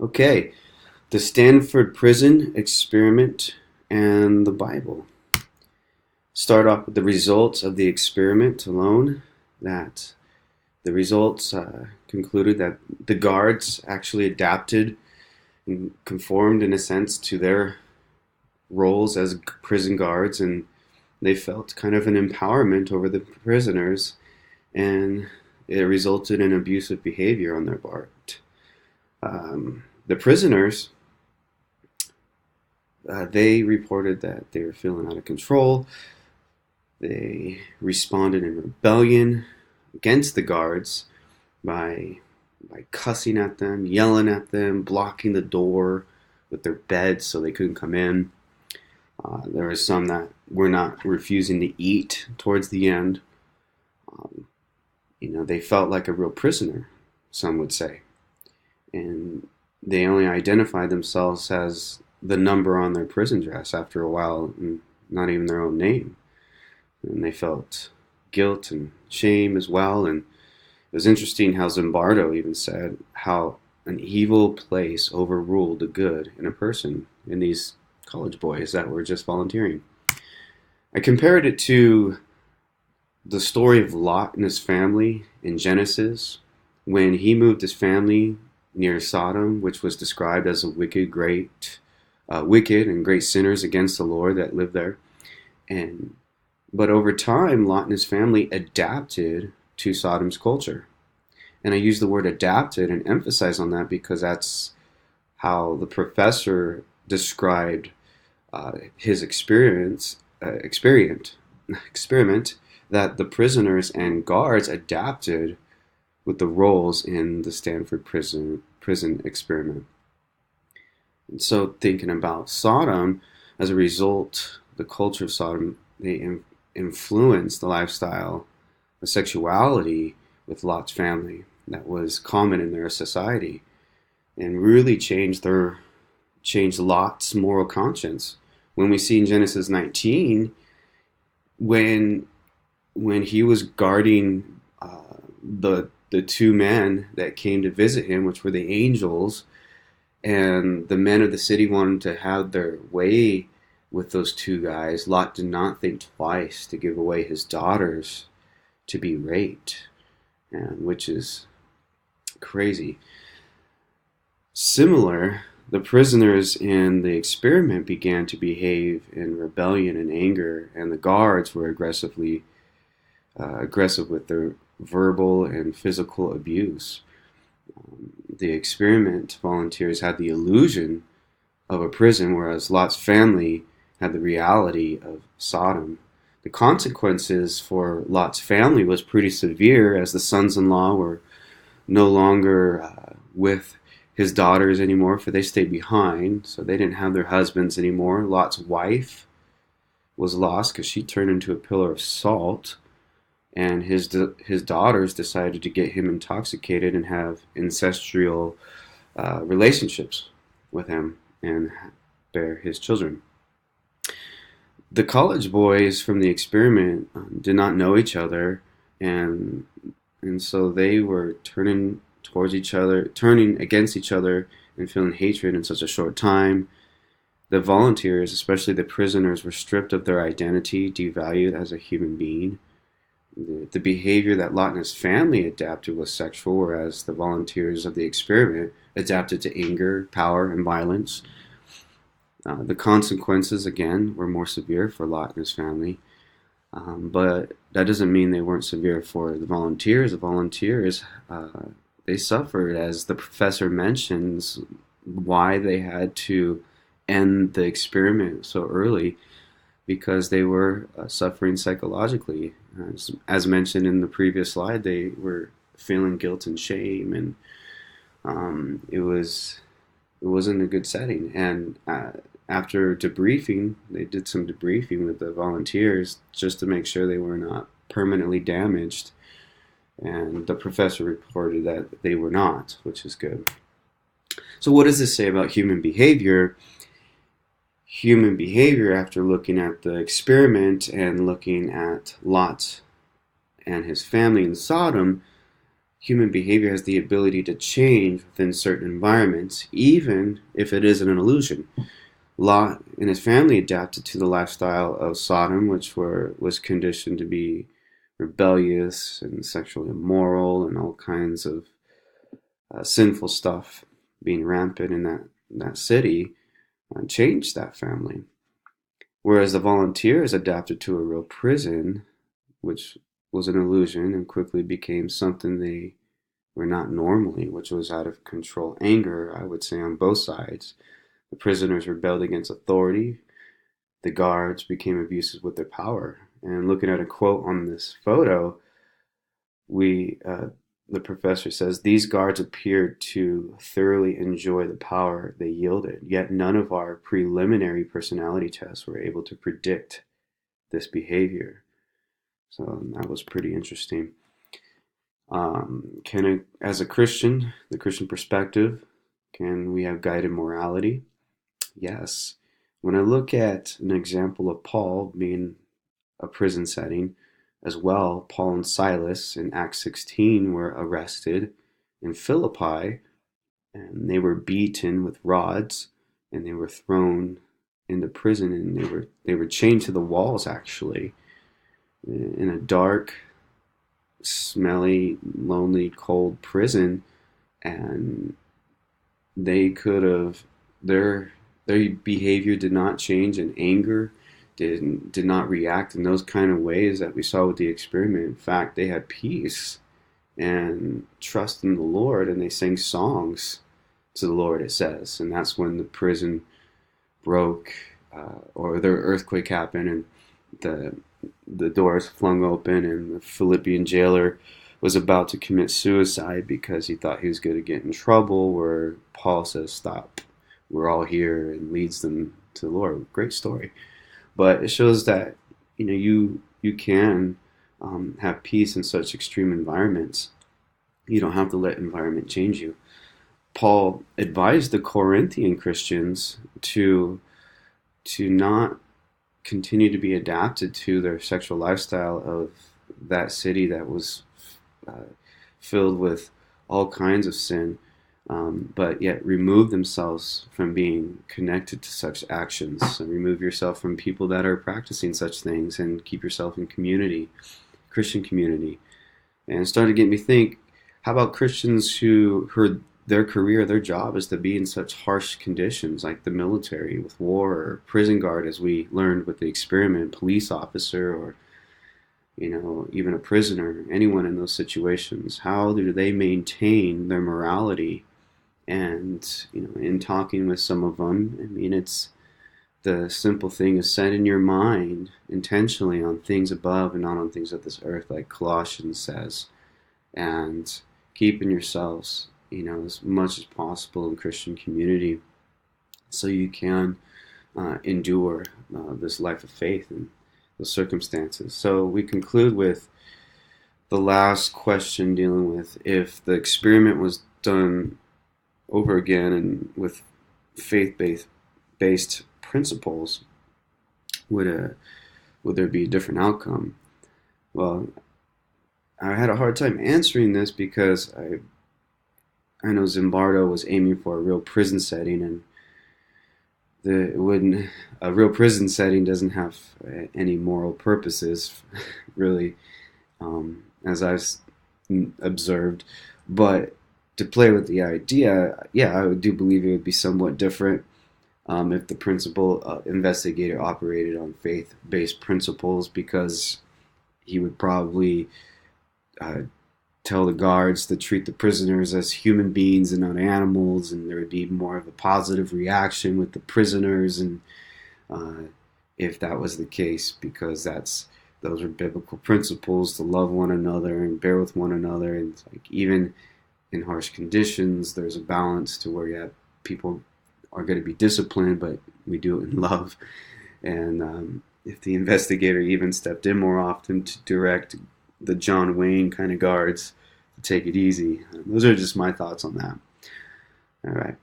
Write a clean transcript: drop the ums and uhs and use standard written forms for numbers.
Okay, the Stanford Prison Experiment and the Bible. Start off with the results of the experiment alone. That the results concluded that the guards actually adapted and conformed, in a sense, to their roles as prison guards, and they felt kind of an empowerment over the prisoners, and it resulted in abusive behavior on their part. The prisoners, they reported that they were feeling out of control. They responded in rebellion against the guards by cussing at them, yelling at them, blocking the door with their beds so they couldn't come in. There were some that were not refusing to eat towards the end. Um, they felt like a real prisoner, some would say. And they only identified themselves as the number on their prison dress after a while, and not even their own name. And they felt guilt and shame as well. And it was interesting how Zimbardo even said how an evil place overruled the good in a person, in these college boys that were just volunteering. I compared it to the story of Lot and his family in Genesis when he moved his family near Sodom, which was described as a wicked and great sinners against the Lord that lived there. But over time, Lot and his family adapted to Sodom's culture. And I use the word adapted and emphasize on that because that's how the professor described his experiment that the prisoners and guards adapted with the roles in the Stanford prison experiment. And so thinking about Sodom, as a result, the culture of Sodom, they influenced the lifestyle of sexuality with Lot's family that was common in their society, and really changed Lot's moral conscience. When we see in Genesis 19, when he was guarding the two men that came to visit him, which were the angels, and the men of the city wanted to have their way with those two guys, Lot did not think twice to give away his daughters to be raped, and which is crazy. Similar, the prisoners in the experiment began to behave in rebellion and anger, and the guards were aggressive with their verbal and physical abuse. The experiment volunteers had the illusion of a prison, whereas Lot's family had the reality of Sodom. The consequences for Lot's family was pretty severe, as the sons-in-law were no longer with his daughters anymore, for they stayed behind, so they didn't have their husbands anymore. Lot's wife was lost because she turned into a pillar of salt, and his daughters decided to get him intoxicated and have ancestral relationships with him and bear his children. The college boys from the experiment did not know each other, and so they were turning against each other, and feeling hatred in such a short time. The volunteers, especially the prisoners, were stripped of their identity, devalued as a human being. The behavior that Lot and his family adapted was sexual, whereas the volunteers of the experiment adapted to anger, power, and violence. The consequences, again, were more severe for Lot and his family, but that doesn't mean they weren't severe for the volunteers. The volunteers, they suffered, as the professor mentions, why they had to end the experiment so early, because they were suffering psychologically. As mentioned in the previous slide, they were feeling guilt and shame, and it wasn't a good setting. And after debriefing, they did some debriefing with the volunteers just to make sure they were not permanently damaged, and the professor reported that they were not, which is good. So what does this say about human behavior? Human behavior, after looking at the experiment and looking at Lot and his family in Sodom, human behavior has the ability to change within certain environments, even if it isn't an illusion. Lot and his family adapted to the lifestyle of Sodom, which was conditioned to be rebellious and sexually immoral and all kinds of sinful stuff being rampant in that city, changed that family. Whereas the volunteers adapted to a real prison, which was an illusion and quickly became something they were not normally, which was out of control anger, I would say, on both sides. The prisoners rebelled against authority. The guards became abusive with their power. And looking at a quote on this photo, the professor says, these guards appeared to thoroughly enjoy the power they yielded, yet none of our preliminary personality tests were able to predict this behavior. So that was pretty interesting. As a Christian, the Christian perspective, can we have guided morality? Yes. When I look at an example of Paul being a prison setting, as well, Paul and Silas in Acts 16 were arrested in Philippi, and they were beaten with rods, and they were thrown into prison, and they were chained to the walls, actually, in a dark, smelly, lonely, cold prison. And they could have their behavior did not change, and anger did not react in those kind of ways that we saw with the experiment. In fact, they had peace and trust in the Lord, and they sang songs to the Lord, it says. And that's when the prison broke, or the earthquake happened, and the doors flung open, and the Philippian jailer was about to commit suicide because he thought he was going to get in trouble, where Paul says, stop, we're all here, and leads them to the Lord. Great story. But it shows that you can have peace in such extreme environments. You don't have to let environment change you. Paul advised the Corinthian Christians to not continue to be adapted to their sexual lifestyle of that city that was filled with all kinds of sin, but yet remove themselves from being connected to such actions, and remove yourself from people that are practicing such things, and keep yourself in community, Christian community. And it started to get me think, how about Christians who heard their career, their job is to be in such harsh conditions, like the military with war, or prison guard, as we learned with the experiment, police officer, or even a prisoner, anyone in those situations. How do they maintain their morality? And in talking with some of them, I mean, it's the simple thing is setting your mind intentionally on things above and not on things of this earth, like Colossians says, and keeping yourselves, as much as possible in Christian community, so you can endure this life of faith and the circumstances. So we conclude with the last question, dealing with if the experiment was done over again and with faith-based principles, would there be a different outcome? Well, I had a hard time answering this because I know Zimbardo was aiming for a real prison setting, and a real prison setting doesn't have any moral purposes, really, as I've observed. But to play with the idea, yeah, I do believe it would be somewhat different if the principal investigator operated on faith-based principles, because he would probably tell the guards to treat the prisoners as human beings and not animals, and there would be more of a positive reaction with the prisoners, and if that was the case, because those are biblical principles, to love one another and bear with one another, and it's like even in harsh conditions, there's a balance to where people are going to be disciplined, but we do it in love. And if the investigator even stepped in more often to direct the John Wayne kind of guards to take it easy. Those are just my thoughts on that. All right.